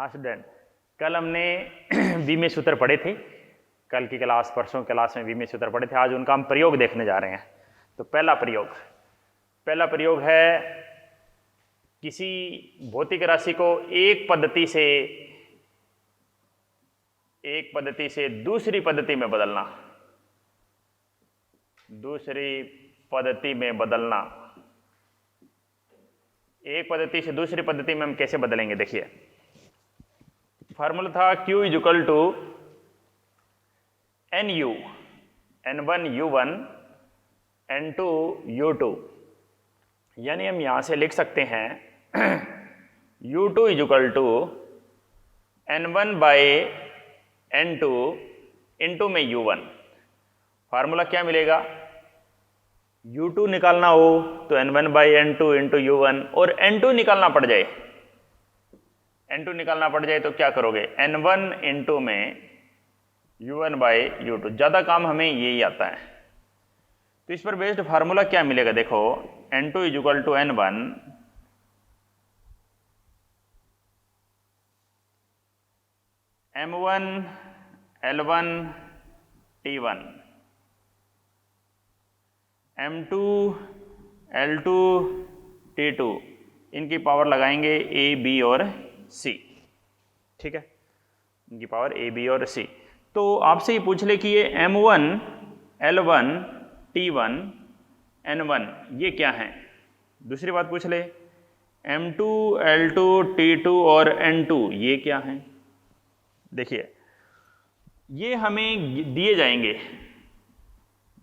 हाँ स्टूडेंट, कल हमने विमीय सूत्र पढ़े थे। कल की क्लास, परसों क्लास में विमीय सूत्र पढ़े थे। आज उनका हम प्रयोग देखने जा रहे हैं। तो पहला प्रयोग है, किसी भौतिक राशि को एक पद्धति से दूसरी पद्धति में बदलना। एक पद्धति से दूसरी पद्धति में हम कैसे बदलेंगे, देखिए फार्मूला था Q equal to NU, N1 U1 N2 U2, यानी हम यहां से लिख सकते हैं U2 equal to N1 bye N2 into में U1। फार्मूला क्या मिलेगा, U2 निकालना हो तो N1 by N2 into U1, और N2 निकालना पड़ जाए तो क्या करोगे, N1 इंटू में U1 बाई U2। ज़्यादा काम हमें यही आता है। तो इस पर बेस्ड फार्मूला क्या मिलेगा, देखो N2 equal to N1 M1 L1 T1 M2 L2 T2, इनकी पावर लगाएंगे A, B और C। ठीक है, इनकी पावर A, B और C। तो आपसे ये पूछ ले कि ये M1 L1 T1 N1 ये क्या हैं। दूसरी बात पूछ ले M2 L2 T2 और N2 ये क्या हैं। देखिए ये हमें दिए जाएंगे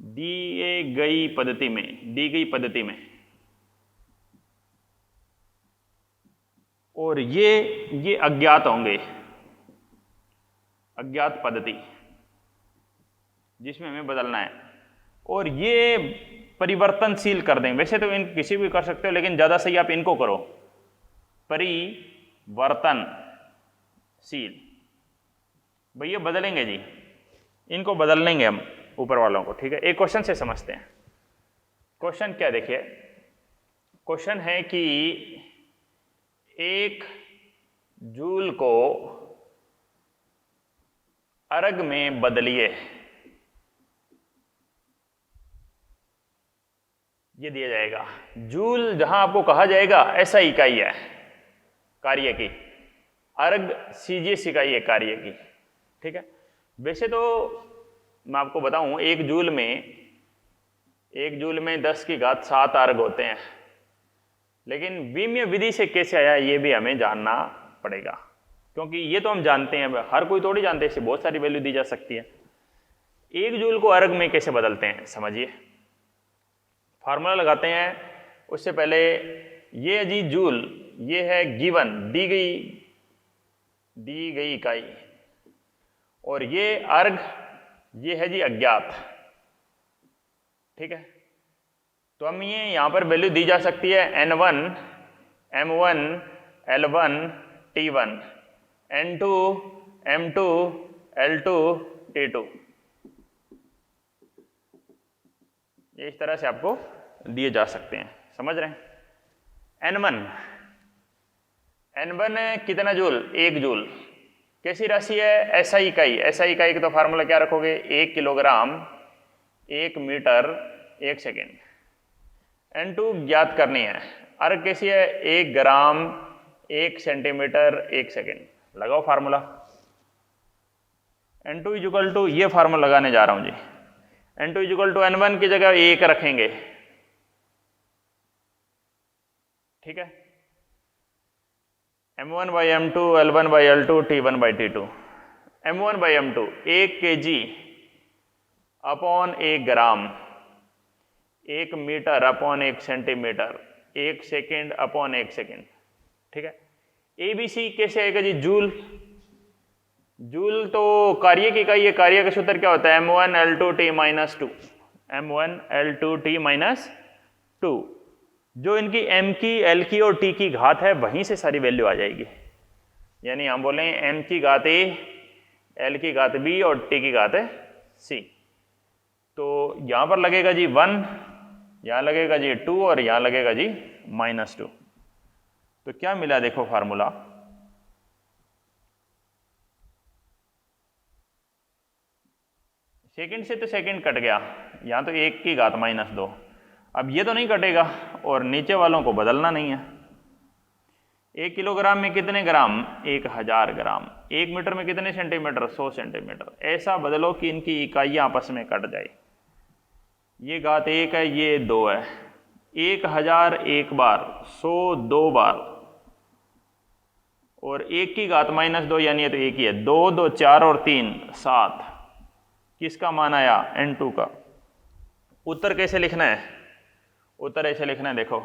दी गई पद्धति में, और ये अज्ञात होंगे, अज्ञात पद्धति जिसमें हमें बदलना है, और ये परिवर्तनशील कर देंगे। वैसे तो इन किसी भी कर सकते हो, लेकिन ज़्यादा सही आप इनको करो, परिवर्तनशील। भैया बदलेंगे जी, इनको बदल लेंगे हम ऊपर वालों को। ठीक है, एक क्वेश्चन से समझते हैं। क्वेश्चन क्या, देखिए क्वेश्चन है कि 1 जूल को अर्ग में बदलिए। ये दिया जाएगा। जूल जहां आपको कहा जाएगा ऐसा इकाई है कार्य की, अर्ग सीजीएस इकाई है कार्य की। ठीक है, वैसे तो मैं आपको बताऊं एक जूल में 10⁻7 अर्ग होते हैं, लेकिन विमीय विधि से कैसे आया ये भी हमें जानना पड़ेगा, क्योंकि ये तो हम जानते हैं, हर कोई थोड़ी जानते हैं, इससे बहुत सारी वैल्यू दी जा सकती है। 1 जूल को अर्ग में कैसे बदलते हैं, समझिए। फार्मूला लगाते हैं। उससे पहले ये है जी जूल, ये है गिवन, दी गई इकाई, और ये अर्ग, ये है जी अज्ञात। ठीक है, तो हम ये यहां पर वैल्यू दी जा सकती है N1 M1 L1 T1 N2 M2 L2 T2। ये इस तरह से आपको दिए जा सकते हैं, समझ रहे हैं। N1 कितना जूल, 1 जूल। कैसी राशि है, एसआई इकाई। एसआई इकाई का तो फार्मूला क्या रखोगे, 1 किलोग्राम 1 मीटर 1 सेकेंड। N2 ज्ञात करनी है। अर्ग कैसी है, 1 ग्राम 1 सेंटीमीटर 1 सेकेंड। लगाओ फार्मूला। N2 इक्वल टू, ये फार्मूला लगाने जा रहा हूं जी। N2 इक्वल टू N1 की जगह 1 रखेंगे। ठीक है, M1 by M2 L1 by L2 T1 by T2। M1 by M2 1 kg upon 1 gram, 1 metre upon 1 centimetre, 1 second upon 1 second. ठीक है, ABC कैसे आएगा जी, जूल। जूल तो कार्य की इकाई है। कार्य का सूत्र क्या होता है, M1 L2 T minus 2, M1 L2 T minus 2। जो इनकी M की, L की और T की घात है, वहीं से सारी वैल्यू आ जाएगी। यानी हम बोलें M की घात A, L की घात B और T की घात C। तो यहां पर लगेगा जी 1, यहां लगेगा जी 2 और यहां लगेगा जी -2। तो क्या मिला, देखो फार्मूला सेकंड से तो सेकंड कट गया, यहाँ तो 1 की घात -2। अब ये तो नहीं कटेगा और नीचे वालों को बदलना नहीं है। 1 किलोग्राम में कितने ग्राम? 1000 ग्राम। 1 मीटर में कितने सेंटीमीटर? 100 सेंटीमीटर। ऐसा बदलो कि इनकी इकाइयाँ आपस में कट जाए। ये घात 1 है, ये 2 है। 1000 एक बार, 100 2 बार, और 1 की घात -2 यानी ये तो 1 ही है। 2 2 4 और 3 7। किसका मान आया? N2 का। उत्तर कैसे लिखना है? उत्तर ऐसे लिखना है, देखो,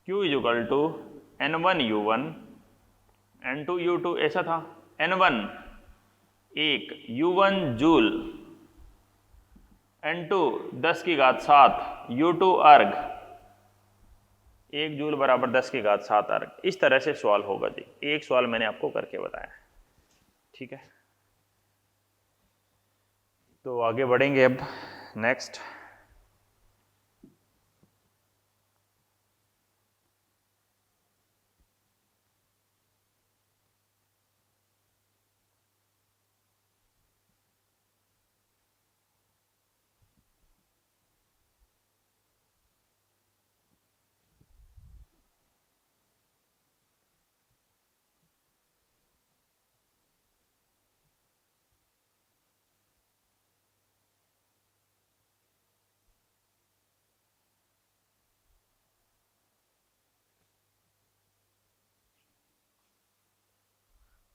Q = N1U1 N2U2, ऐसा था। N1 1, U1 जूल, N2 10 की घात 7, U2 अर्ग। 1 जूल बराबर 10 की घात 7 अर्ग। इस तरह से सवाल होगा जी। एक सवाल मैंने आपको करके बताया, ठीक है। तो आगे बढ़ेंगे अब। नेक्स्ट,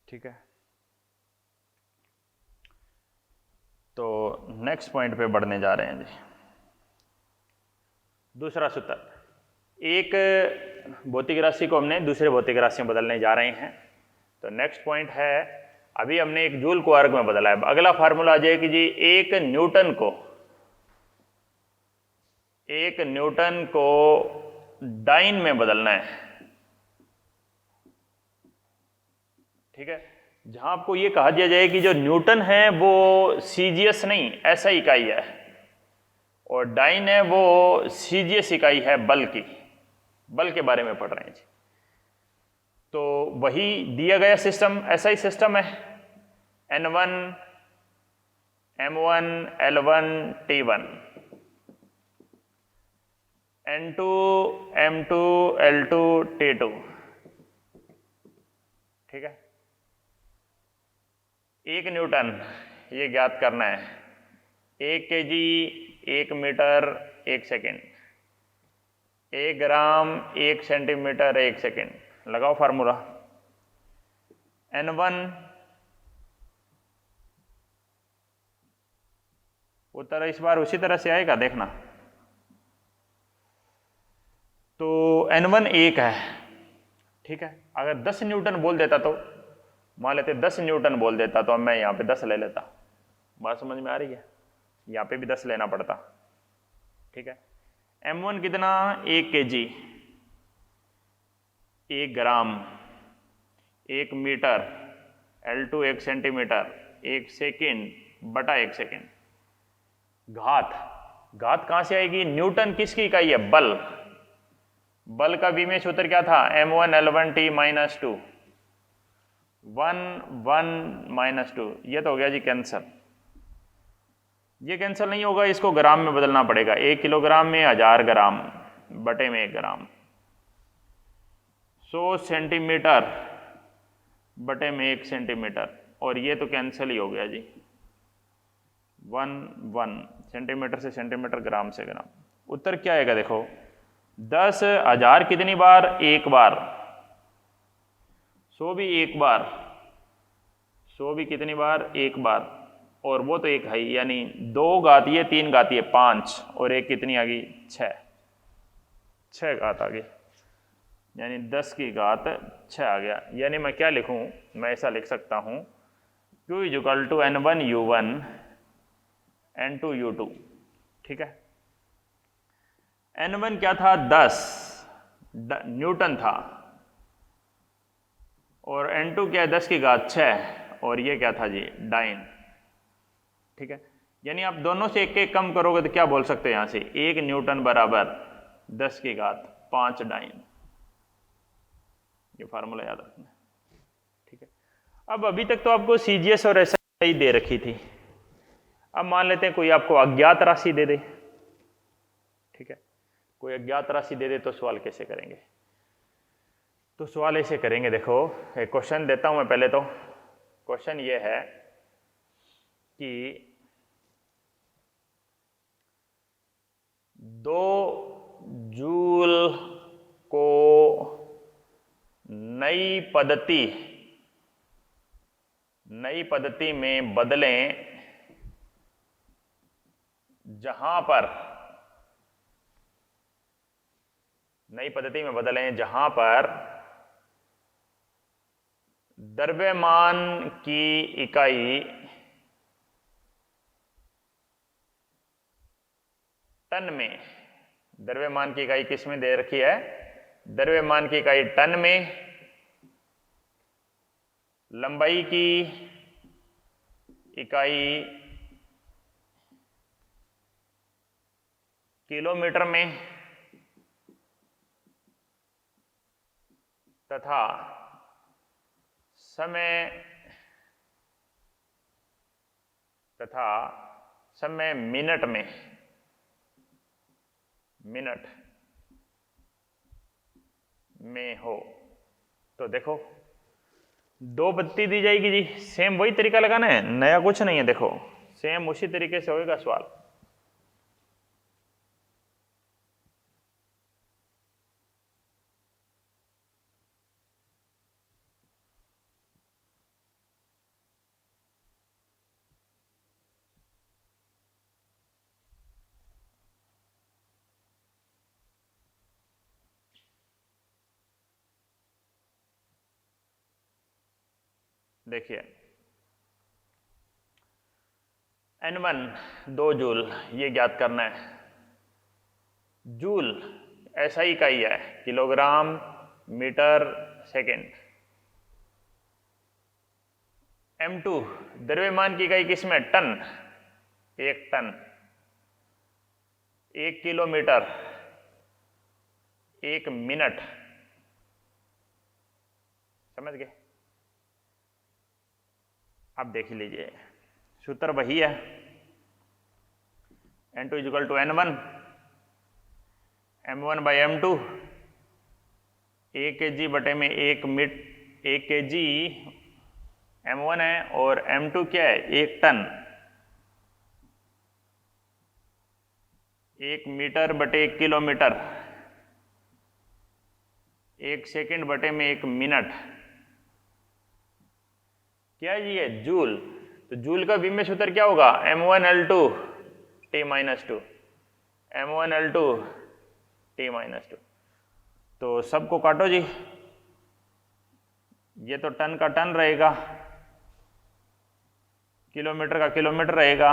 ठीक है। तो नेक्स्ट पॉइंट पे बढ़ने जा रहे हैं जी। दूसरा सूत्र, एक भौतिक राशि को हमने दूसरे भौतिक राशि में बदलने जा रहे हैं। तो नेक्स्ट पॉइंट है, अभी हमने 1 जूल को अर्ग में बदला है। अगला फार्मूला आ जाए कि जी 1 न्यूटन को डाइन में बदलना है, ठीक है। जहां आपको ये कहा दिया जाए कि जो न्यूटन है वो सीजीएस नहीं, ऐसा इकाई है, और डाइन है वो सीजीएस इकाई है, बल की। बल के बारे में पढ़ रहे हैं जी। तो वही दिया गया सिस्टम, ऐसा ही सिस्टम है। N1 M1 L1 T1, N2 M2 L2 T2, ठीक है। 1 न्यूटन ये ज्ञात करना है। 1 kg 1 metre 1 second, 1 gram 1 centimetre 1 second. लगाओ फार्मूला। N1, उत्तर इस बार उसी तरह से आएगा, देखना। तो N1 1 है, ठीक है। अगर 10 न्यूटन बोल देता तो, मान लेते 10 न्यूटन बोल देता तो मैं यहाँ पे 10 ले लेता। बात समझ में आ रही है? यहाँ पे भी 10 लेना पड़ता, ठीक है। M1 कितना? 1 kg, 1 gram 1 metre, L2 1 centimetre 1 second बटा 1 सेकेंड। घात कहां से आएगी? न्यूटन किसकी इकाई है? बल। बल का विमेय सूत्र क्या था? M1 L1 T -2, 1 1 -2। ये तो हो गया जी कैंसर। ये कैंसिल नहीं होगा, इसको ग्राम में बदलना पड़ेगा। 1 किलोग्राम में 1000 ग्राम बटे में 1 ग्राम, 100 सेंटीमीटर बटे में 1 सेंटीमीटर, और ये तो कैंसिल ही हो गया जी। 1 1 सेंटीमीटर से सेंटीमीटर, ग्राम से ग्राम। उत्तर क्या आएगा? देखो, 10,000 कितनी बार? 1 बार। 100 भी 1 बार, 100 भी कितनी बार? 1 बार, और वो तो 1 है, यानी 2 घातीय 3 घातीय 5, और 1 कितनी आ गई? 6 घात आ गई, यानी 10 की घात 6 आ गया। यानी मैं क्या लिखूं? मैं ऐसा लिख सकता हूं, Q = N1U1 N2U2, ठीक है। N1 क्या था? 10 न्यूटन था, और N2 क्या है? 10 की घात 6, और ये क्या था जी? डाइन, ठीक है। यानी आप दोनों से 1 कम करोगे तो क्या बोल सकते हो यहां से? 1 न्यूटन बराबर 10 की घात 5 डाइन। ये फार्मूला याद रखना, ठीक है। अब अभी तक तो आपको सीजीएस और एसआई दे रखी थी। अब मान लेते हैं कोई आपको अज्ञात राशि दे दे, ठीक है, कोई अज्ञात राशि दे दे तो सवाल कैसे करेंगे? तो सवाल ऐसे करेंगे, देखो एक क्वेश्चन देता हूं मैं पहले। तो क्वेश्चन ये है कि 2 जूल को नई पद्धति में बदलें जहां पर द्रव्यमान की इकाई टन में, द्रव्यमान की इकाई किस में दे रखी है? द्रव्यमान की इकाई टन में, लंबाई की इकाई किलोमीटर में तथा समय मिनट में हो। तो देखो 2 पद्धति दी जाएगी जी, सेम वही तरीका लगाना है, नया कुछ नहीं है। देखो सेम उसी तरीके से होएगा सवाल। देखिए N1 2 जूल ये ज्ञात करना है। जूल ऐसा ही इकाई है, किलोग्राम मीटर सेकेंड। M2 द्रव्यमान की इकाई किसमें? Ton, 1 ton. 1 किलोमीटर 1 मिनट, समझ गए? अब देख लीजिए सूत्र वही है, N2 equal to N1 M1 by M2। 1 kg बटे में 1 kg M1 है और M2 क्या है? 1 टन। 1 मीटर बटे 1 किलोमीटर, 1 सेकंड बटे में 1 मिनट, क्या है जी? है जूल। तो जूल का विमेय सूत्र क्या होगा? M1L2 T-2, M1L2 T-2। तो सबको काटो जी, ये तो टन का टन रहेगा, किलोमीटर का किलोमीटर रहेगा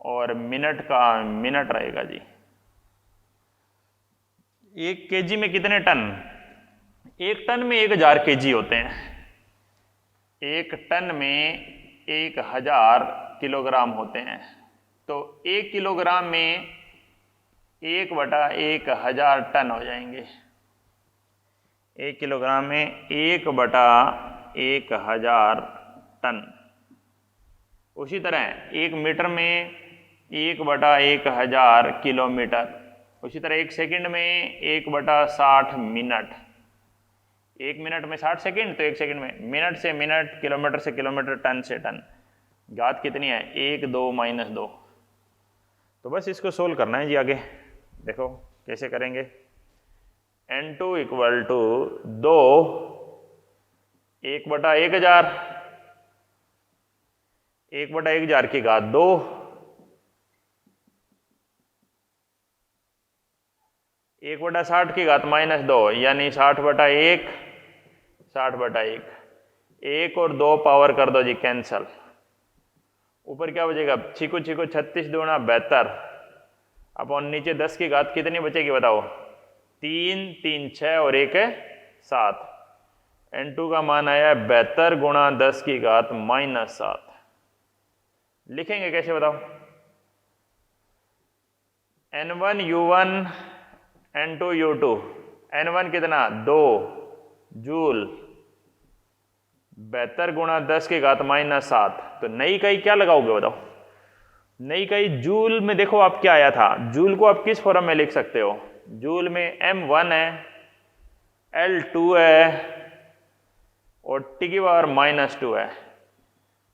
और मिनट का मिनट रहेगा जी। 1 केजी में कितने टन? 1 टन में 1000 केजी होते हैं। 1 टन में 1000 किलोग्राम होते हैं। तो 1 किलोग्राम में 1/1000 टन हो जाएंगे। 1 किलोग्राम में 1/1000 टन। उसी तरह 1 मीटर में 1/1000 किलोमीटर। उसी तरह 1 सेकंड में 1/60 मिनट। 1 मिनट में 60 सेकंड, तो 1 सेकंड में मिनट से मिनट, किलोमीटर से किलोमीटर, टन से टन। घात कितनी है? 1 2 - 2। तो बस इसको सोल्व करना है जी। आगे देखो कैसे करेंगे। N2 इक्वल टू 2 1/1000, 1/1000 की घात 2, 1/60 की घात -2, यानी 60/1, 60/1। 1 और 2 पावर कर दो जी कैंसल। ऊपर क्या बचेगा? छिको 36 दूना 72, अपॉन नीचे 10 की घात कितनी बचेगी बताओ? 3 3 6 और 1 है 7। N2 का मान आया 72 गुणा 10 की घात -7। लिखेंगे कैसे बताओ? N1 U1 N2 U2। N1 कितना? 2 जूल, 72 गुणा 10 की घात -7। तो नई इकाई क्या लगाओगे बताओ? नई इकाई जूल में देखो आप क्या आया था, जूल को आप किस फॉर्म में लिख सकते हो? जूल में m1 है, L2 है और T की पावर -2 है।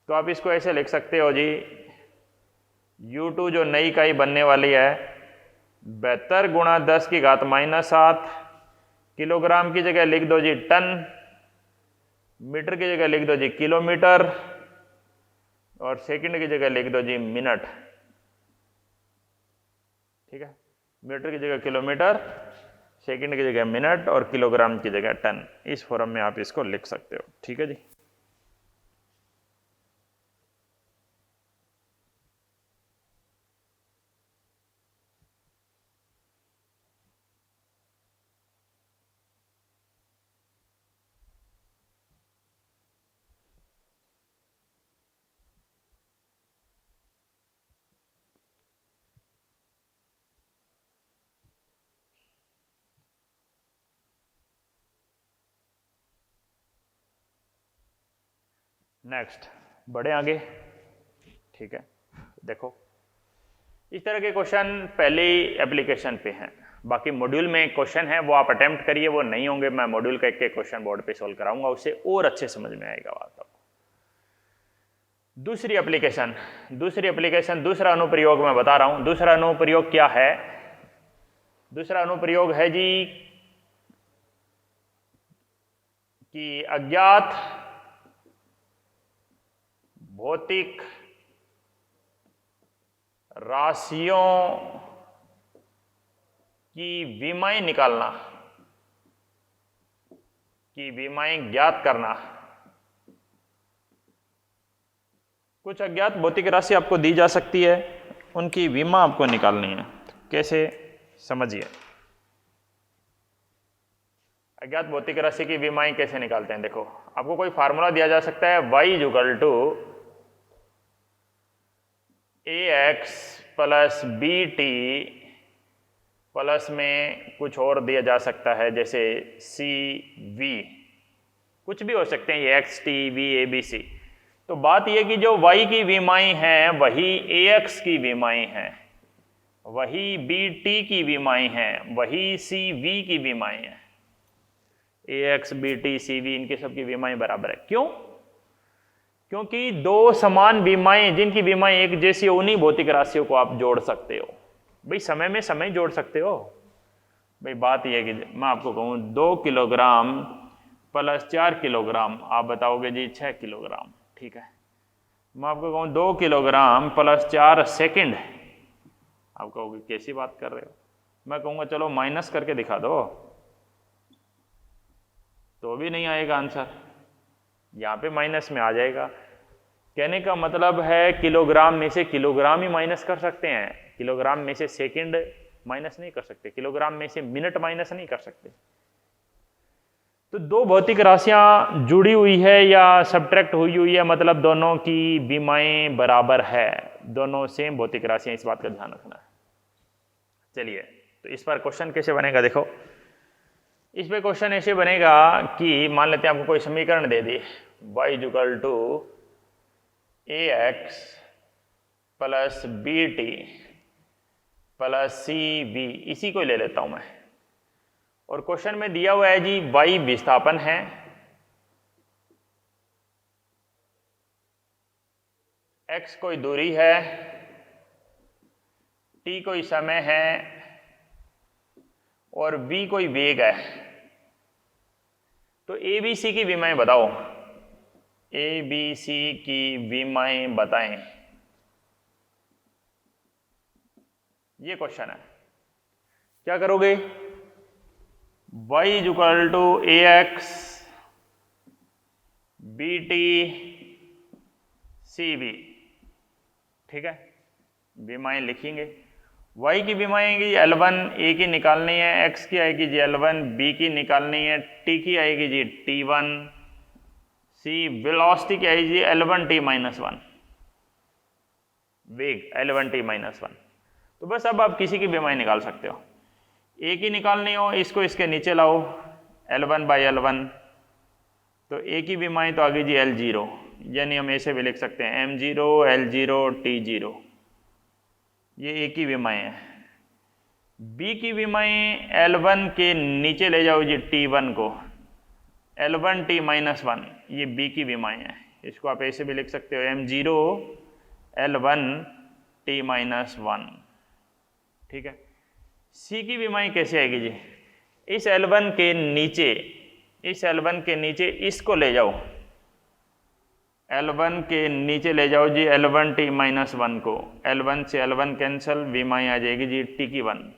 तो आप इसको ऐसे लिख सकते हो जी, U2 जो नई इकाई बनने वाली है 72 गुणा 10 की घात -7, किलोग्राम की जगह लिख दो जी टन, मीटर की जगह लिख दो जी किलोमीटर और सेकंड की जगह लिख दो जी मिनट। ठीक है, मीटर की जगह किलोमीटर, सेकंड की जगह मिनट और किलोग्राम की जगह टन। इस फॉर्म में आप इसको लिख सकते हो। ठीक है जी। नेक्स्ट बढ़े आगे। ठीक है, देखो इस तरह के क्वेश्चन पहले एप्लीकेशन पे हैं, बाकी मॉड्यूल में क्वेश्चन है वो आप अटेम्प्ट करिए, वो नहीं होंगे मैं मॉड्यूल का एक क्वेश्चन बोर्ड पे सॉल्व कराऊंगा, उससे और अच्छे समझ में आएगा बात आपको। दूसरी एप्लीकेशन दूसरा अनुप्रयोग मैं बता रहा हूं। दूसरा अनुप्रयोग क्या है? दूसरा अनुप्रयोग है जी कि अज्ञात भौतिक राशियों की विमाएं निकालना, की विमाएं ज्ञात करना। कुछ अज्ञात भौतिक राशि आपको दी जा सकती है, उनकी विमा आपको निकालनी है। कैसे, समझिए। अज्ञात भौतिक राशि की विमाएं कैसे निकालते हैं? देखो आपको कोई फार्मूला दिया जा सकता है, y = ax + bt प्लस में कुछ और दिया जा सकता है, जैसे cv, कुछ भी हो सकते हैं ये x, t, v, a, b, c। तो बात यह कि जो y की विमाएं हैं वही ax की विमाएं हैं, वही bt की विमाएं हैं, वही cv की विमाएं हैं। ax, bt, cv इनके सबकी विमाएं बराबर है। क्यों? क्योंकि दो समान विमाएं, जिनकी विमाएं एक जैसी हो, उन्हीं भौतिक राशियों को आप जोड़ सकते हो। भाई समय में समय जोड़ सकते हो। भाई बात यह है कि मैं आपको कहूँ 2 किलोग्राम + 4 किलोग्राम, आप बताओगे जी 6 किलोग्राम। ठीक है, मैं आपको कहूँ 2 किलोग्राम + 4 सेकंड, आप कहोगे कैसी बात कर रहे हो? मैं कहूँगा चलो माइनस करके दिखा दो, तो भी नहीं आएगा आंसर, यहाँ पे माइनस में आ जाएगा। कहने का मतलब है किलोग्राम में से किलोग्राम ही माइनस कर सकते हैं, किलोग्राम में से सेकंड माइनस नहीं कर सकते, किलोग्राम में से मिनट माइनस नहीं कर सकते। तो दो भौतिक राशियां जुड़ी हुई है या सब्ट्रैक्ट हुई है, मतलब दोनों की विमाएं बराबर है, दोनों सेम भौतिक राशियां, इस बात का ध्यान रखना है। चलिए, तो इस पर क्वेश्चन कैसे बनेगा? देखो इस पे क्वेश्चन ऐसे बनेगा कि मान लेते हैं आपको कोई समीकरण दे दी, y = ax + bt + cv, इसी को ले लेता हूं मैं। और क्वेश्चन में दिया हुआ है जी y विस्थापन है, x कोई दूरी है, t कोई समय है और v कोई वेग है। तो ए बी सी की विमाएं बताओ, ए बी सी की विमाएं बताएं, ये क्वेश्चन है। क्या करोगे? y = ax bt cv, ठीक है, विमाएं लिखेंगे। y की विमाएं आएगी L1, a की निकालनी है, x की आएगी जी L1, b की निकालनी है, t की आएगी जी T1, c वेलोसिटी की आएगी जी L1t-1, वेग L1t-1। तो बस अब आप किसी की विमाएं निकाल सकते हो। a की निकालनी हो, इसको इसके नीचे लाओ, L1/L1, तो ए की विमाएँ तो आ गई जी L0, यानी हम ऐसे भी लिख सकते हैं M0 L0 T0, ये ए की विमाएँ हैं। बी की विमाएँ L1 के नीचे ले जाओ जी T1 को, L1 T माइनस 1, ये बी की विमाएँ हैं। इसको आप ऐसे भी लिख सकते हो M0 L1 T माइनस 1, ठीक है। सी की विमाएँ कैसे आएगी जी, इस L1 के नीचे, इस L1 के नीचे इसको ले जाओ, L1 के नीचे ले जाओ जी L1 T माइनस 1 को, L1 से L1 कैंसल, विमाएँ आ जाएगी जी T की 1।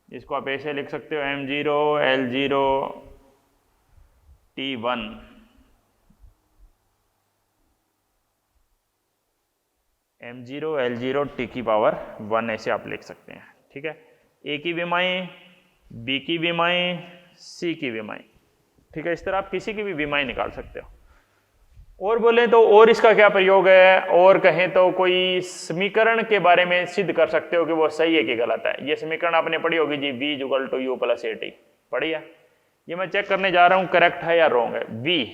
इसको आप ऐसे लिख सकते हो M0 L0 T1, M0 L0 T की पावर 1 ऐसे आप लिख सकते हैं, ठीक है। ए की विमाएँ, बी की विमाएँ, सी की विमाएँ, ठीक है। इस तरह आप किसी की भी विमाएँ निकाल सकते हो। और बोले तो और इसका क्या प्रयोग है, और कहें तो कोई समीकरण के बारे में सिद्ध कर सकते हो कि वो सही है कि गलत है। ये समीकरण आपने पढ़ी होगी जी, V = U + AT, पढ़ी है। ये मैं चेक करने जा रहा हूँ करेक्ट है या रॉन्ग है। V,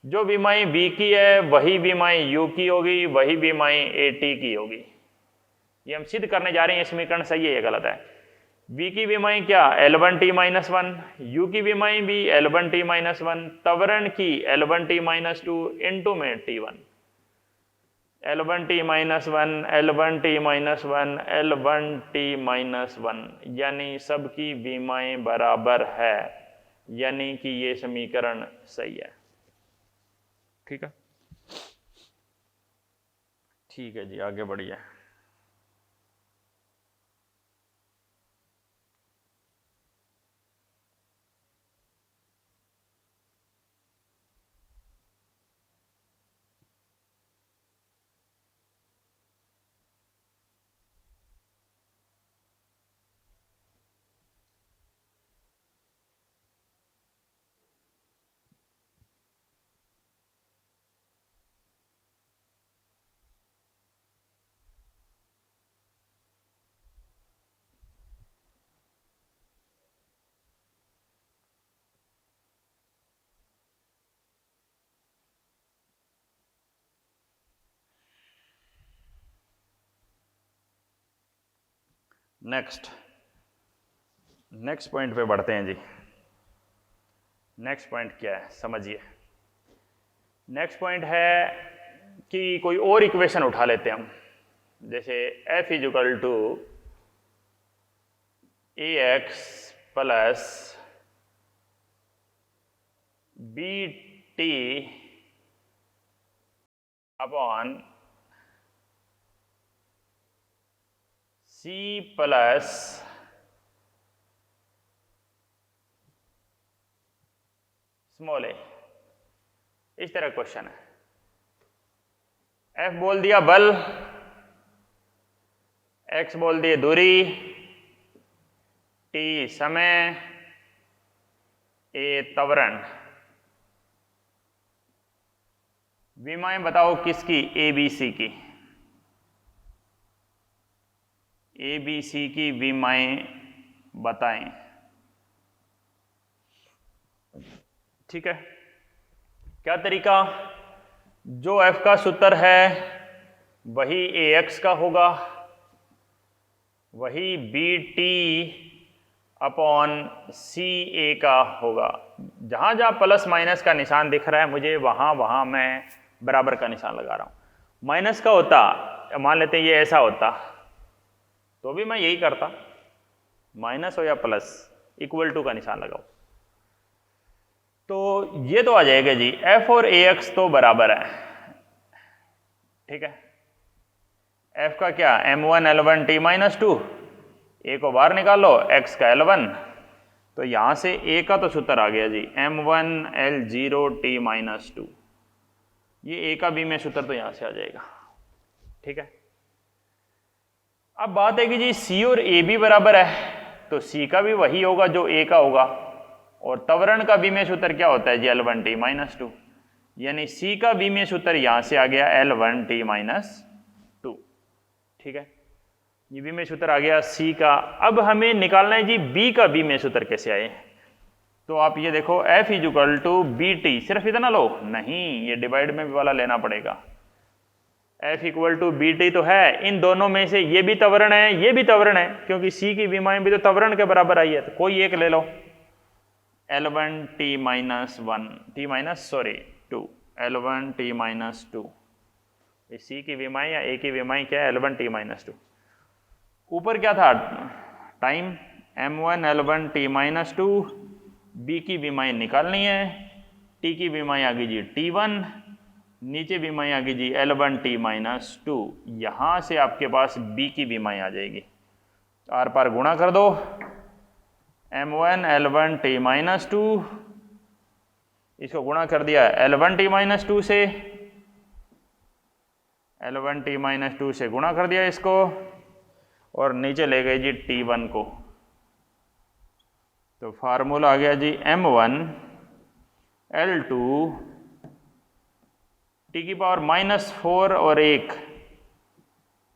जो विमाएँ V की है वही विमाएँ U की होगी, वही विमाएँ AT की होगी। ये हम सिद्ध करने जा रहे हैं ये समीकरण सही है या गलत है। V की विमाएँ क्या L1 T माइनस 1, U की विमाएँ भी L1 T माइनस 1, त्वरण की L1 T माइनस 2 इंटू में T1, L1 T minus 1, L1 T minus 1, L1 T minus 1, यानी सबकी विमाएँ बराबर है, यानी कि ये समीकरण सही है, ठीक है। ठीक है जी, आगे बढ़िए। नेक्स्ट पॉइंट पे बढ़ते हैं जी। नेक्स्ट पॉइंट क्या है समझिए। नेक्स्ट पॉइंट है कि कोई और इक्वेशन उठा लेते हैं हम, जैसे F = AX plus BT upon C plus small a, इस तरह क्वेश्चन है। F बोल दिया बल, X बोल दिए दूरी, T समय, A त्वरण। विमाएं बताओ किसकी, ABC की। ABC की विमाएं बताएं, ठीक है। क्या तरीका, जो F का सूत्र है वही AX का होगा, वही BT अपॉन CA का होगा। जहां जहां प्लस माइनस का निशान दिख रहा है मुझे, वहां वहां मैं बराबर का निशान लगा रहा हूं। माइनस का होता, मान लेते हैं ये ऐसा होता, तो भी मैं यही करता, माइनस हो या प्लस इक्वल टू का निशान लगाओ। तो ये तो आ जाएगा जी, F और AX तो बराबर है, ठीक है। F का क्या M1 L1 T minus 2, A को बाहर निकालो, X का L1, तो यहां से A का तो सूत्र आ गया जी M1 L0 T माइनस 2, ये A का B में सूत्र तो यहां से आ जाएगा, ठीक है। अब बात है कि जी C और A भी बराबर है, तो C का भी वही होगा जो A का होगा, और त्वरण का B में सूत्र क्या होता है जी L1 T माइनस 2, यानी C का B में सूत्र यहां से आ गया L1 T माइनस 2, ठीक है। ये B में सूत्र आ गया C का। अब हमें निकालना है जी B का B में सूत्र कैसे आए, तो आप ये देखो F equal to B T, सिर्फ इतना लो, नहीं, ये डिवाइड में भी वाला लेना पड़ेगा। F equal to B T तो है, इन दोनों में से ये भी त्वरण है, ये भी त्वरण है, क्योंकि C की विमाएं भी तो त्वरण के बराबर आई है, तो कोई एक ले लो। L1 T minus 1 T minus sorry 2 L1 T minus 2, C की विमाएं या A की विमाएं क्या है, L1 T माइनस 2। ऊपर क्या था time, M1 L1 T minus 2, B की विमाएं निकालनी है, T की विमाएं आ गई जी T1, नीचे विमाएं आ गई जी L1 T माइनस 2, यहाँ से आपके पास B की विमाएं आ जाएगी, आर पार गुणा कर दो, M1 L1 T माइनस 2, इसको गुणा कर दिया L1 T माइनस 2 से, L1 T माइनस 2 से गुणा कर दिया इसको, और नीचे ले गए जी T1 को, तो फार्मूला आ गया जी M1 L2 T की पावर -4 और 1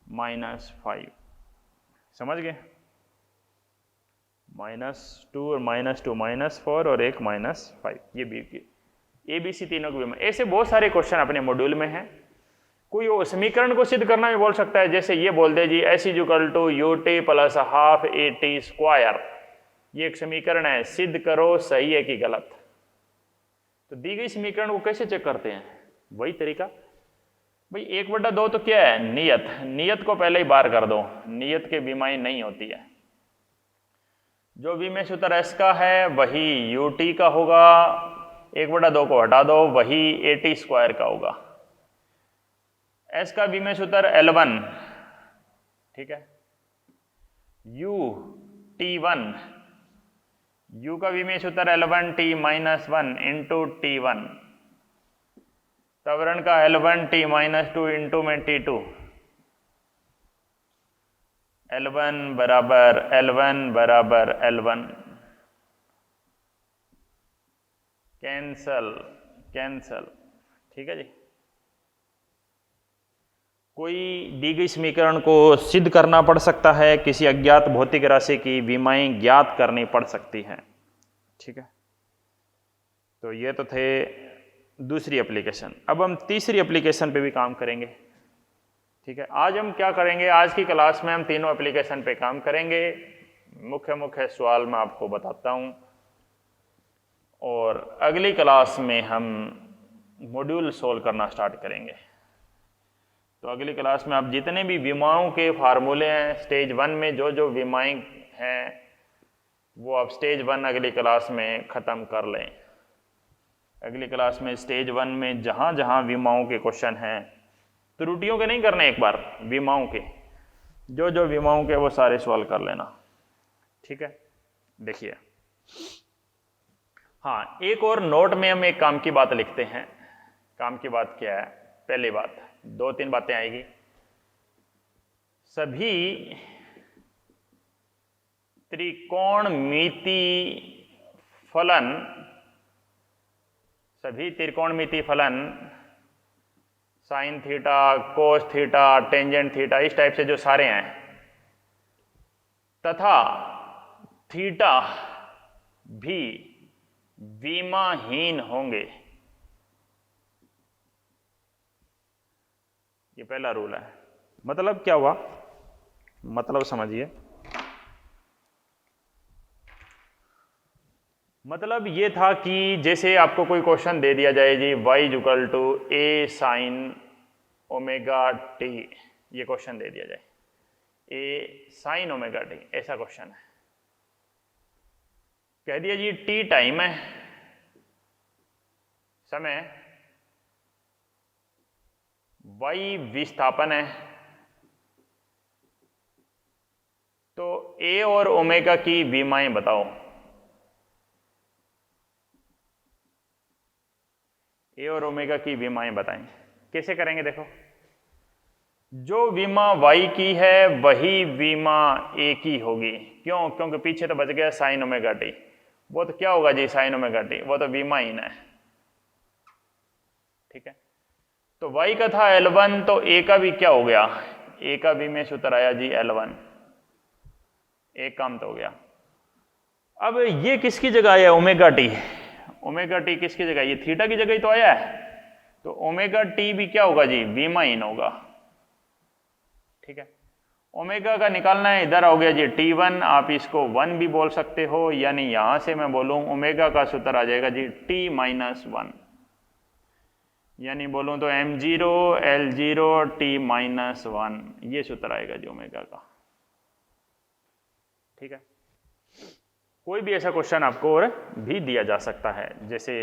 -5, समझ गए, -2 और -2 -4 और 1 -5, ये बी की ABC तीनों की विमाएं। ऐसे बहुत सारे क्वेश्चन अपने मॉड्यूल में हैं। कोई वो समीकरण को सिद्ध करना भी बोल सकता है, जैसे ये बोल दे जी S equal to UT plus half AT square, ये एक समीकरण है, सिद्ध करो सही है कि गलत। तो दी गई समीकरण को कैसे चेक करते हैं, वही तरीका भाई, 1/2 तो क्या है, नियत, नियत को पहले ही बार कर दो, नियत के विमाएं नहीं होती है, जो विमेय सूत्र S का है वही UT का होगा, 1/2 को हटा दो, वही AT स्क्वायर का होगा। S का विमेय सूत्र L1, ठीक है, U T1, U का विमेय सूत्र L1 T minus 1 into T1, त्वरण का L1 T माइनस 2 इंटू में T2, L1 बराबर L1 बराबर L1, कैंसल कैंसल, ठीक है जी। कोई दी गई समीकरण को सिद्ध करना पड़ सकता है, किसी अज्ञात भौतिक राशि की विमाएं ज्ञात करनी पड़ सकती हैं, ठीक है। तो ये तो थे दूसरी एप्लीकेशन। अब हम तीसरी एप्लीकेशन पे भी काम करेंगे, ठीक है। आज हम क्या करेंगे, आज की क्लास में हम तीनों एप्लीकेशन पे काम करेंगे, मुख्य मुख्य सवाल मैं आपको बताता हूँ, और अगली क्लास में हम मॉड्यूल सोल्व करना स्टार्ट करेंगे। तो अगली क्लास में आप जितने भी विमाओं के फार्मूले हैं, स्टेज 1 में जो जो विमाएं हैं वो आप स्टेज 1 अगली क्लास में ख़त्म कर लें। अगली क्लास में स्टेज 1 में जहाँ जहाँ विमाओं के क्वेश्चन हैं, त्रुटियों के नहीं करने, एक बार विमाओं के, जो जो विमाओं के वो सारे सॉल्व कर लेना, ठीक है। देखिए, हाँ, एक और नोट में हम एक काम की बात लिखते हैं। काम की बात क्या है, पहली बात, 2-3 बातें आएगी। सभी त्रिकोणमिति फलन, सभी त्रिकोणमिति फलन sine theta, cos theta, tangent theta, इस टाइप से जो सारे हैं, तथा थीटा भी विमाहीन होंगे। ये पहला रूल है। मतलब क्या हुआ, मतलब समझिए। मतलब ये था कि जैसे आपको कोई क्वेश्चन दे दिया जाए जी, y equal to a sine omega T, ये क्वेश्चन दे दिया जाए, a साइन ओमेगा टी, ऐसा क्वेश्चन है, कह दिया जी t टाइम है, समय, y विस्थापन है, तो a और ओमेगा की विमाएं बताओ। ए और ओमेगा की विमाएं बताएं। कैसे करेंगे, देखो, जो विमा y की है वही विमा a की होगी। क्यों? क्योंकि पीछे तो बच गया साइन ओमेगा टी, वो तो क्या होगा जी, साइन ओमेगा टी, वो तो विमाहीन है, ठीक है। तो y का था L1, तो a का भी क्या हो गया, a का भी में सूत्र आया जी L1, एक काम तो हो गया। अब ये किसकी जगह आया ओमेगा टी? ओमेगा टी किसकी जगह? ये थीटा की जगह ही तो आया है, तो ओमेगा टी भी क्या होगा जी? वी माइन होगा। ठीक है, ओमेगा का निकालना है, इधर हो गया जी T1, आप इसको 1 भी बोल सकते हो, यानी यहां से मैं बोलूं ओमेगा का सूत्र आ जाएगा जी T-1, यानी बोलूं तो m0 L0 T-1, ये सूत्र आएगा जी ओमेगा का। ठीक है, कोई भी ऐसा क्वेश्चन आपको और भी दिया जा सकता है, जैसे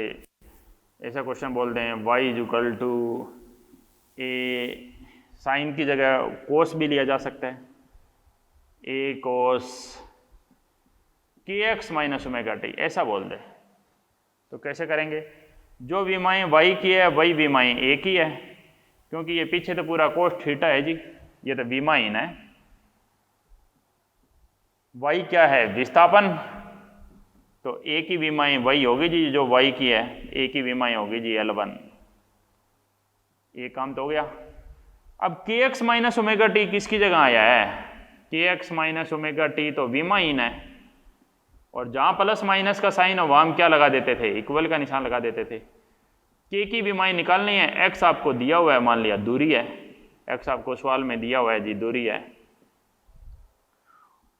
ऐसा क्वेश्चन बोल दें y equal to A, sine की जगह कोस भी लिया जा सकता है, A cos kx minus omega T, ऐसा बोल दे तो कैसे करेंगे? जो विमाएँ y की है वही विमाएँ ए की है, क्योंकि ये पीछे तो पूरा कोस थीटा है जी, ये तो विमाइन है। y क्या है? विस्थापन, तो ए की विमाएँ वही होगी जी जो y की है, ए की विमाएँ होगी जी L1, ये काम तो हो गया। अब kx माइनस ओमेगा टी किसकी जगह आया है? kx माइनस ओमेगा टी तो विमाइन है, और जहां प्लस माइनस का साइन हो वहां हम क्या लगा देते थे? इक्वल का निशान लगा देते थे। k की विमाएँ निकालनी है, x आपको दिया हुआ है, मान लिया दूरी है, x आपको सवाल में दिया हुआ है जी दूरी है।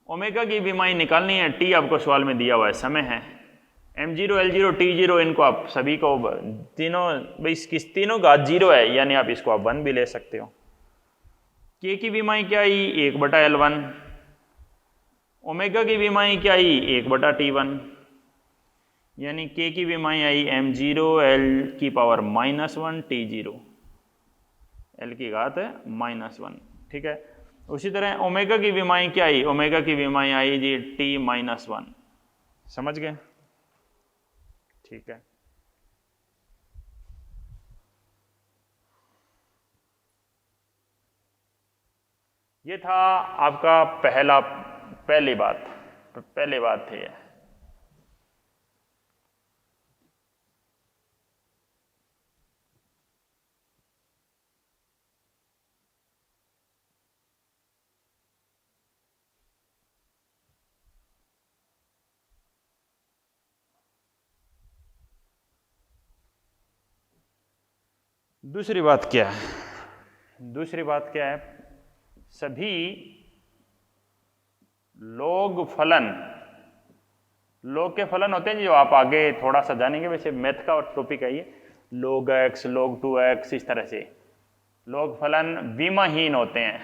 ओमेगा की विमाएँ निकालनी है, t आपको सवाल में दिया हुआ है, समय है। m0 L0 T0 इनको आप सभी को तीनों भाई किस तीनों का 0 है, यानी आप इसको आप 1 भी ले सकते हो। k की विमाएँ क्या आई? 1/L1। ओमेगा की विमाएँ क्या आई? 1/T1, यानी k की विमाएँ आई m0 L की पावर -1 T0, L की घात है -1। ठीक है, उसी तरह ओमेगा की विमाएँ क्या आई? ओमेगा की विमाएँ आई जी T-1, समझ गए? ठीक है, ये था आपका पहली बात थी ये। दूसरी बात क्या है? दूसरी बात क्या है? सभी लॉग फलन, लॉग के फलन होते हैं जो आप आगे थोड़ा सा जानेंगे, वैसे मैथ का और टॉपिक है ये, log x log 2x, इस तरह से लॉग फलन विमाहीन होते हैं,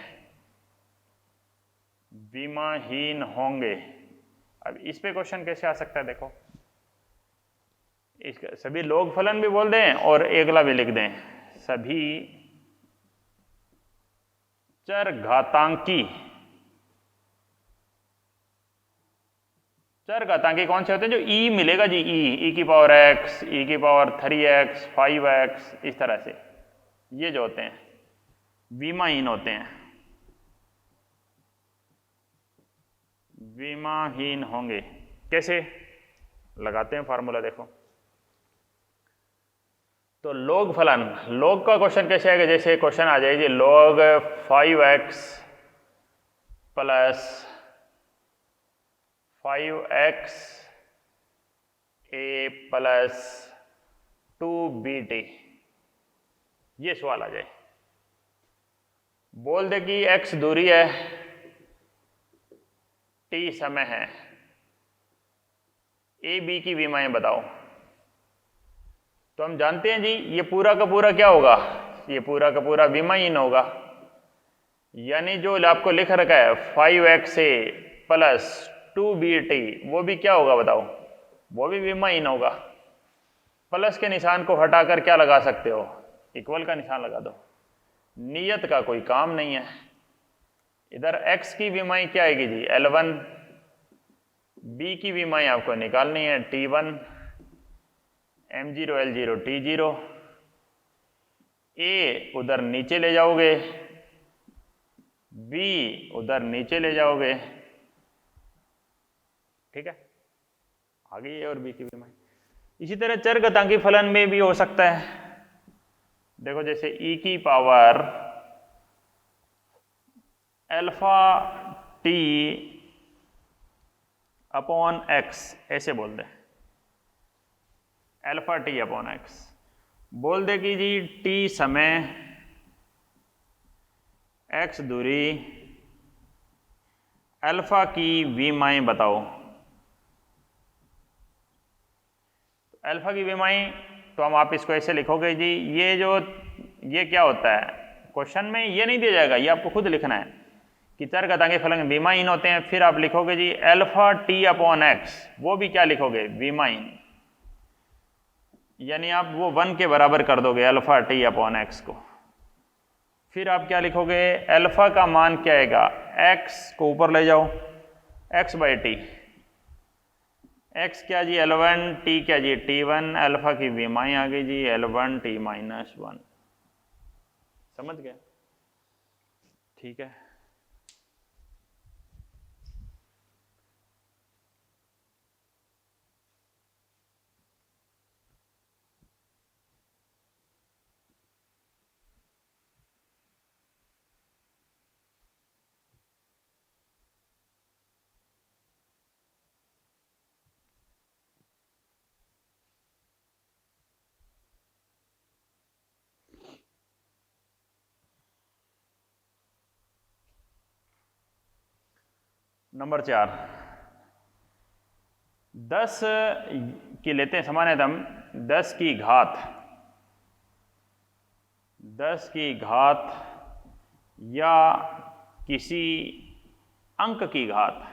विमाहीन होंगे। अब इस पे क्वेश्चन कैसे आ सकता है? देखो, इसका सभी लॉग फलन भी बोल दें और अगला भी लिख दें, सभी चरघातांकी कौन से होते हैं? जो e मिलेगा जी, e की पावर x, e की पावर 3x, 5x, इस तरह से ये जो होते हैं विमाहीन होते हैं, विमाहीन होंगे। कैसे लगाते हैं फार्मूला? देखो, तो लॉग फलन, लॉग का क्वेश्चन कैसे आएगा? जैसे क्वेश्चन आ जाएगी log 5x plus 5x a plus 2bt, ये सवाल आ जाए। बोल दे कि x दूरी है, t समय है, a b की विमाएँ बताओ। तो हम जानते हैं जी ये पूरा का पूरा क्या होगा? ये पूरा का पूरा विमाहीन होगा, यानी जो आपको लिख रखा है 5xa प्लस 2bt, वो भी क्या होगा बताओ? वो भी विमाहीन होगा। प्लस के निशान को हटाकर क्या लगा सकते हो? इक्वल का निशान लगा दो, नियत का कोई काम नहीं है। इधर x की विमाएँ क्या आएगी जी? L1, b की विमाएँ आपको निकालनी है T1, m0 L0 T0, a उधर नीचे ले जाओगे, b उधर नीचे ले जाओगे। ठीक है, आगे a और b की विमाएँ। इसी तरह चरघातांकी फलन में भी हो सकता है। देखो, जैसे e की power alpha t upon x, ऐसे बोल दे, अल्फा टी अपॉन एक्स। बोल दे कि जी टी समय, एक्स दूरी, अल्फा की विमाएं बताओ। अल्फा की विमाएं तो हम आप इसको ऐसे लिखोगे जी, ये क्या होता है, क्वेश्चन में ये नहीं दिया जाएगा, ये आपको खुद लिखना है कि चरघातांकी फलन विमाइन होते हैं। फिर आप लिखोगे जी अल्फा टी अपॉन एक्स, वो भी क्या लिखोगे, विमाइन, यानी आप वो 1 के बराबर कर दोगे अल्फा टी अपॉन एक्स को। फिर आप क्या लिखोगे, अल्फा का मान क्या आएगा, एक्स को ऊपर ले जाओ, एक्स बाई टी, एक्स क्या जी L1, टी क्या जी T1, अल्फा की विमाएं आ गई जी L1 T माइनस 1। समझ गए, ठीक है। नंबर 4, 10 की लेते हैं समान्यतम, 10 की घात, 10 की घात या किसी अंक की घात,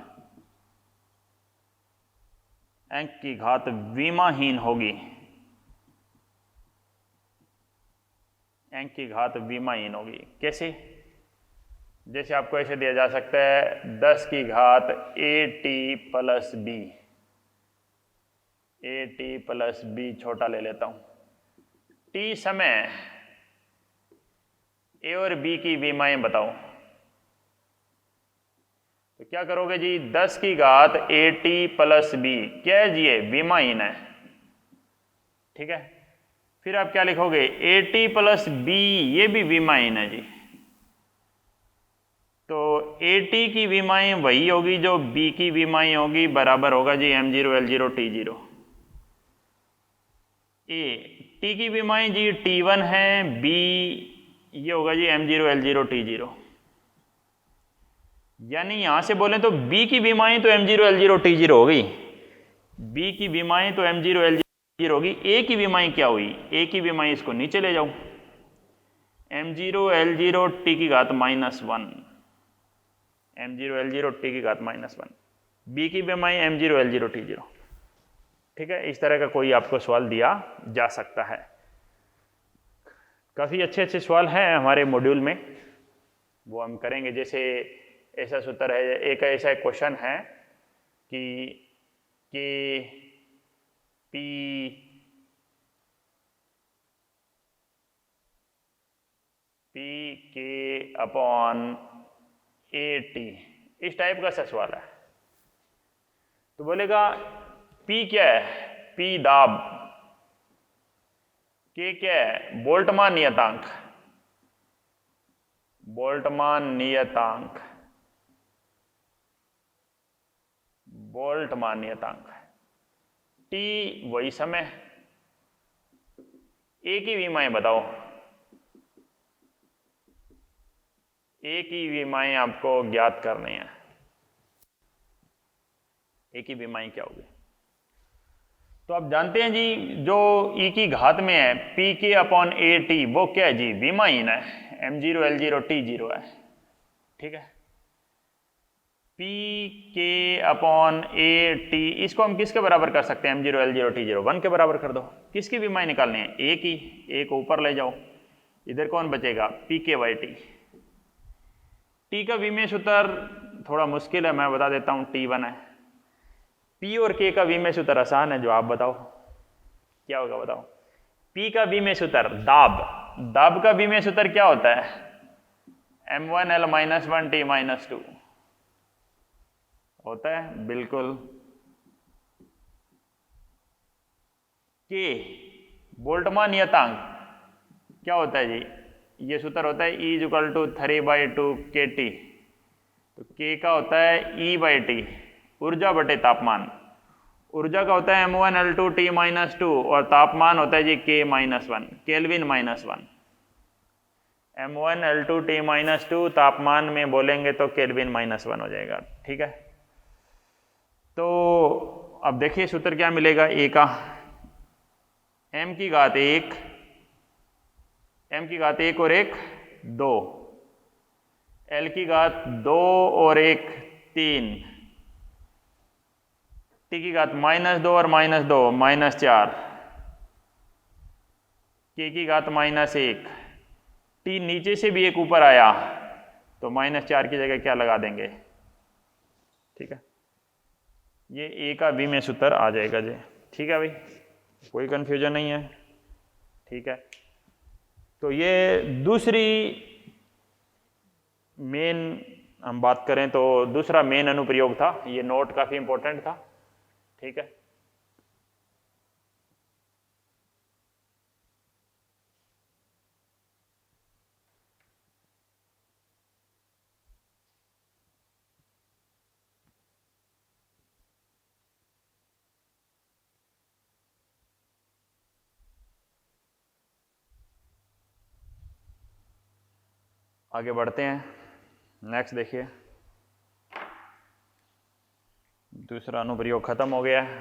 अंक की घात विमाहीन होगी, अंक की घात विमाहीन होगी। कैसे, जैसे आपको ऐसे दिया जा सकता है 10 की घात AT plus B, AT plus B छोटा ले लेता हूं, टी समय ए और बी की विमाएं बताओ। तो क्या करोगे जी, 10 की घात AT प्लस बी, क्या है जी, ये विमाहीन है, ठीक है। फिर आप क्या लिखोगे, AT प्लस बी, ये भी विमाहीन है जी। तो AT की विमाएं वही होगी जो B की विमाएं होगी, बराबर होगा जी M0 L0 T0। A T की विमाएं जी T1 है, B ये होगा जी M0 L0 T0। यानी यहां से बोलें तो B की विमाएं तो M0 L0 T0 हो गई, B की विमाएं तो M0 L0 होगी। A की विमाएं क्या हुई, A की विमाएं इसको नीचे ले जाओ, M0 L0 T की घात -1, M0 L0 T की घात -1, B की विमाएं M0 L0 T0, ठीक है। इस तरह का कोई आपको सवाल दिया जा सकता है। काफ़ी अच्छे अच्छे सवाल हैं हमारे मॉड्यूल में, वो हम करेंगे। जैसे ऐसा सूत्र है, एक ऐसा क्वेश्चन है कि पी के अपॉन AT, इस टाइप का सा सवाल है। तो बोलेगा P क्या है, P दाब, K क्या है, बोल्टमान नियतांक, बोल्टमान नियतांक, बोल्टमान नियतांक, T वही समय, A की विमाएं बताओ, A की विमाएं आपको ज्ञात करनी है, A की विमाएं क्या होगी। तो आप जानते हैं जी जो E की घात में है पी के अपॉन AT, वो क्या है जी, विमाहीन है, M0 L0 T0 है, ठीक है। पी के अपॉन AT, इसको हम किसके बराबर कर सकते हैं, M0 L0 T0, 1 के बराबर कर दो। किसकी विमाएं निकालनी है, A की, A को ऊपर ले जाओ, इधर कौन बचेगा, पी के बाई टी। टी का विमेय सूत्र थोड़ा मुश्किल है, मैं बता देता हूं, T1 है। P और K का विमेय सूत्र आसान है, जो आप बताओ क्या होगा, बताओ। P का विमेय सूत्र दाब, दाब का विमेय सूत्र क्या होता है, M1 L-1 T-2 होता है, बिल्कुल। K बोल्टमान नियतांक क्या होता है जी, ये सूत्र होता है E = 3/2 KT। तो K का होता है E/T, ऊर्जा बटे तापमान। ऊर्जा का होता है m1L2 T-2 और तापमान होता है जी K-1 केल्विन -1। m1L2 T-2 तापमान में बोलेंगे तो केल्विन -1 हो जाएगा। ठीक है, तो अब देखिए सूत्र क्या मिलेगा। ए का m की घात 1 और 1 2, L की घात 2 और 1 3, T की घात -2 और -2 -4, K की घात -1, T नीचे से भी एक ऊपर आया तो -4 की जगह क्या लगा देंगे। ठीक है, ये ए का बी में सूत्र आ जाएगा जी। ठीक है भाई, कोई कन्फ्यूजन नहीं है। ठीक है, तो ये दूसरी मेन हम बात करें तो दूसरा मेन अनुप्रयोग था। ये नोट काफ़ी इंपॉर्टेंट था। ठीक है, आगे बढ़ते हैं। नेक्स्ट देखिए, दूसरा अनुप्रयोग खत्म हो गया है।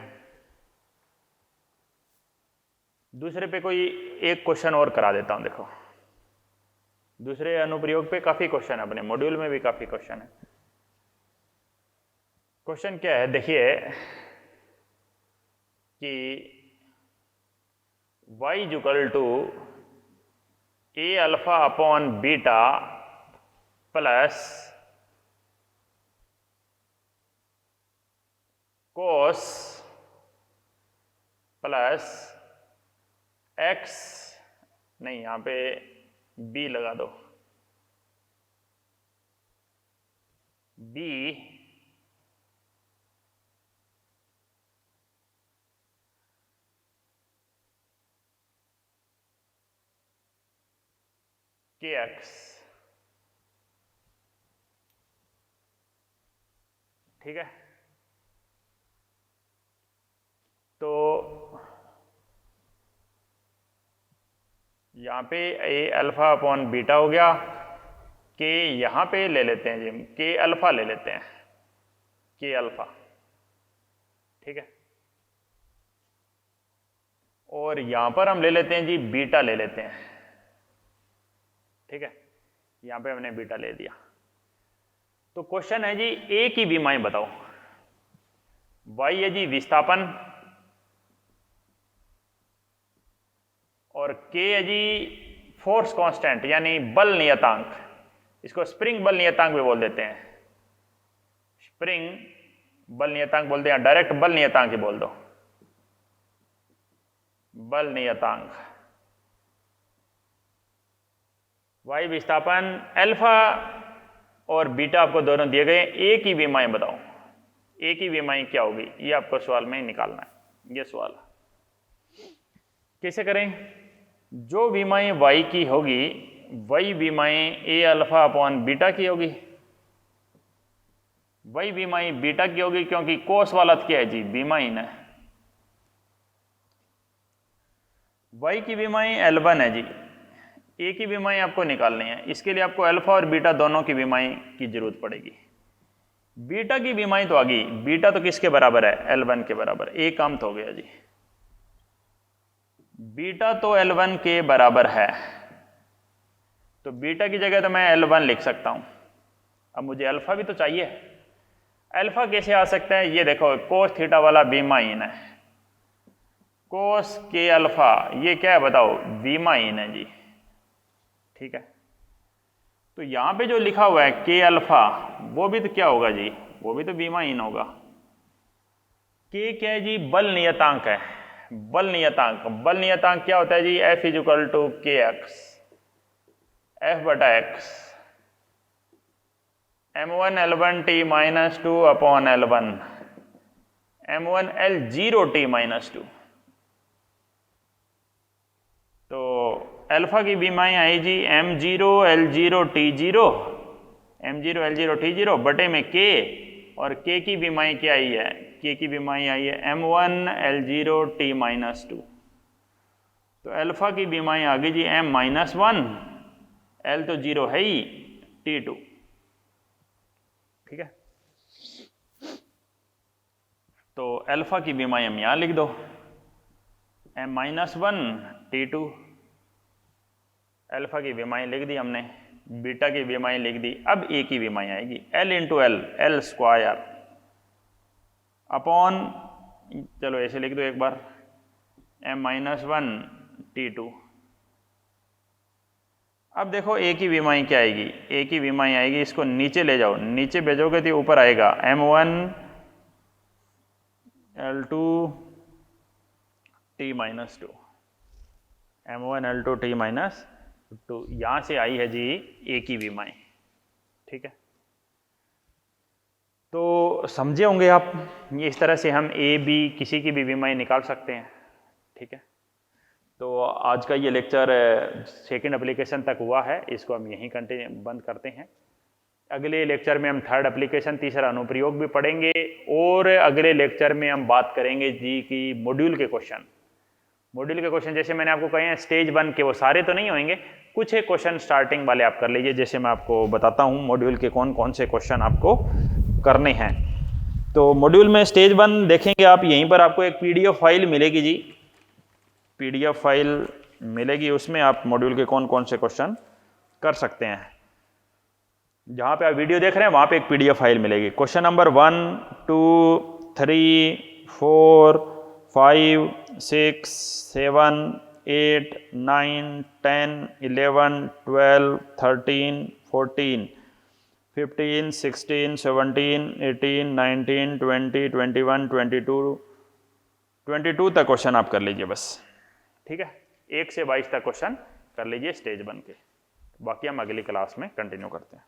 दूसरे पे कोई एक क्वेश्चन और करा देता हूं। देखो, दूसरे अनुप्रयोग पे काफी क्वेश्चन है, अपने मॉड्यूल में भी काफी क्वेश्चन है। क्वेश्चन क्या है, देखिए कि y = a∝/β plus cos plus x, नहीं यहां पे b लगा दो, b kx। ठीक है, तो यहां पे a∝/β हो गया। k यहां पे ले लेते हैं जी, k∝ ले लेते हैं, k∝। ठीक है, और यहां पर हम ले लेते हैं जी बीटा ले लेते हैं। ठीक है, यहां पे हमने बीटा ले दिया। तो क्वेश्चन है जी ए की विमाएं बताओ। y है जी विस्थापन और k है जी फोर्स कांस्टेंट यानी बल नियतांक। इसको स्प्रिंग बल नियतांक भी बोल देते हैं, स्प्रिंग बल नियतांक बोलते हैं, डायरेक्ट बल नियतांक ही बोल दो, बल नियतांक। y विस्थापन, अल्फा और बीटा आपको दोनों दिए गए। ए की विमाएं बताओ, ए की विमाएं क्या होगी, ये आपको सवाल में ही निकालना है। ये सवाल कैसे करें, जो विमाएं y की होगी वही विमाएं a∝/β की होगी, वही विमाएं बीटा की होगी, क्योंकि कोस वाला क्या है जी विमाइन है। y की विमाएं L1 है जी, ए की विमाएं आपको निकालनी है। इसके लिए आपको अल्फा और बीटा दोनों की विमाएं की जरूरत पड़ेगी। बीटा की विमाएं तो आ गई, बीटा तो किसके बराबर है, L1 के बराबर। एक काम तो हो गया जी, बीटा तो L1 के बराबर है, तो बीटा की जगह तो मैं L1 लिख सकता हूं। अब मुझे अल्फा भी तो चाहिए। अल्फा कैसे आ सकता है, ये देखो कोस थीटा वाला विमाइन है, कोस के अल्फा, ये क्या है बताओ, विमाइन है जी। ठीक है, तो यहां पे जो लिखा हुआ है k∝, वो भी तो क्या होगा जी, वो भी तो विमाइन होगा। k क्या है जी, बल नियतांक है, बल नियतांक। बल नियतांक क्या होता है जी, F = kx, F/x, m1L1 T-2/L1, m1L0 T-2। तो अल्फा की विमाएं आई जी m0 L0 T0, m0 L0 T0 बटे में k, और k की विमाई क्या आई है, k की विमाई आई है m1 L0 t-2। तो अल्फा की विमाई आ गई जी m-1, L तो 0 है ही, t2। ठीक है, तो अल्फा की विमाई हम यहां लिख दो m-1 t2। अल्फा की विमाई लिख दी हमने, बीटा की विमाई लिख दी। अब ए की विमाई आएगी L into L square upon, चलो ऐसे लिख दो एक बार, m-1 t2। अब देखो ए की विमाई क्या आएगी, ए की विमाई आएगी, इसको नीचे ले जाओ, नीचे भेजोगे तो ऊपर आएगा m1 L2 t-2, m1 L2 t-2, यहां से आई है जी ए की विमाई। ठीक है, तो समझे होंगे आप, ये इस तरह से हम ए बी किसी की भी विमाई निकाल सकते हैं। ठीक है, तो आज का ये लेक्चर सेकंड एप्लीकेशन तक हुआ है, इसको हम यहीं कंटिन्यू बंद करते हैं। अगले लेक्चर में हम थर्ड एप्लीकेशन, तीसरा अनुप्रयोग भी पढ़ेंगे, और अगले लेक्चर में हम बात करेंगे जी की मॉड्यूल के क्वेश्चन। मॉड्यूल के क्वेश्चन जैसे मैंने आपको कहे हैं स्टेज 1 के, वो सारे तो नहीं होंगे, कुछ एक क्वेश्चन स्टार्टिंग वाले आप कर लीजिए, जैसे मैं आपको बताता हूँ मॉड्यूल के कौन कौन से क्वेश्चन आपको करने हैं। तो मॉड्यूल में स्टेज 1 देखेंगे आप, यहीं पर आपको एक PDF फाइल मिलेगी जी, PDF फाइल मिलेगी, उसमें आप मॉड्यूल के कौन कौन से क्वेश्चन कर सकते हैं। जहाँ पे आप वीडियो देख रहे हैं वहाँ पे एक PDF फाइल मिलेगी। क्वेश्चन नंबर 1, 2, 3, 4, 5, 6, 7, 8, 9, 10, 11, 12, 13, 14, 15, 16, 17, 18, 19, 20, 21, 22 तक क्वेश्चन आप कर लीजिए बस। ठीक है, 1 से 22 तक क्वेश्चन कर लीजिए स्टेज 1 के, बाकी हम अगली क्लास में कंटिन्यू करते हैं।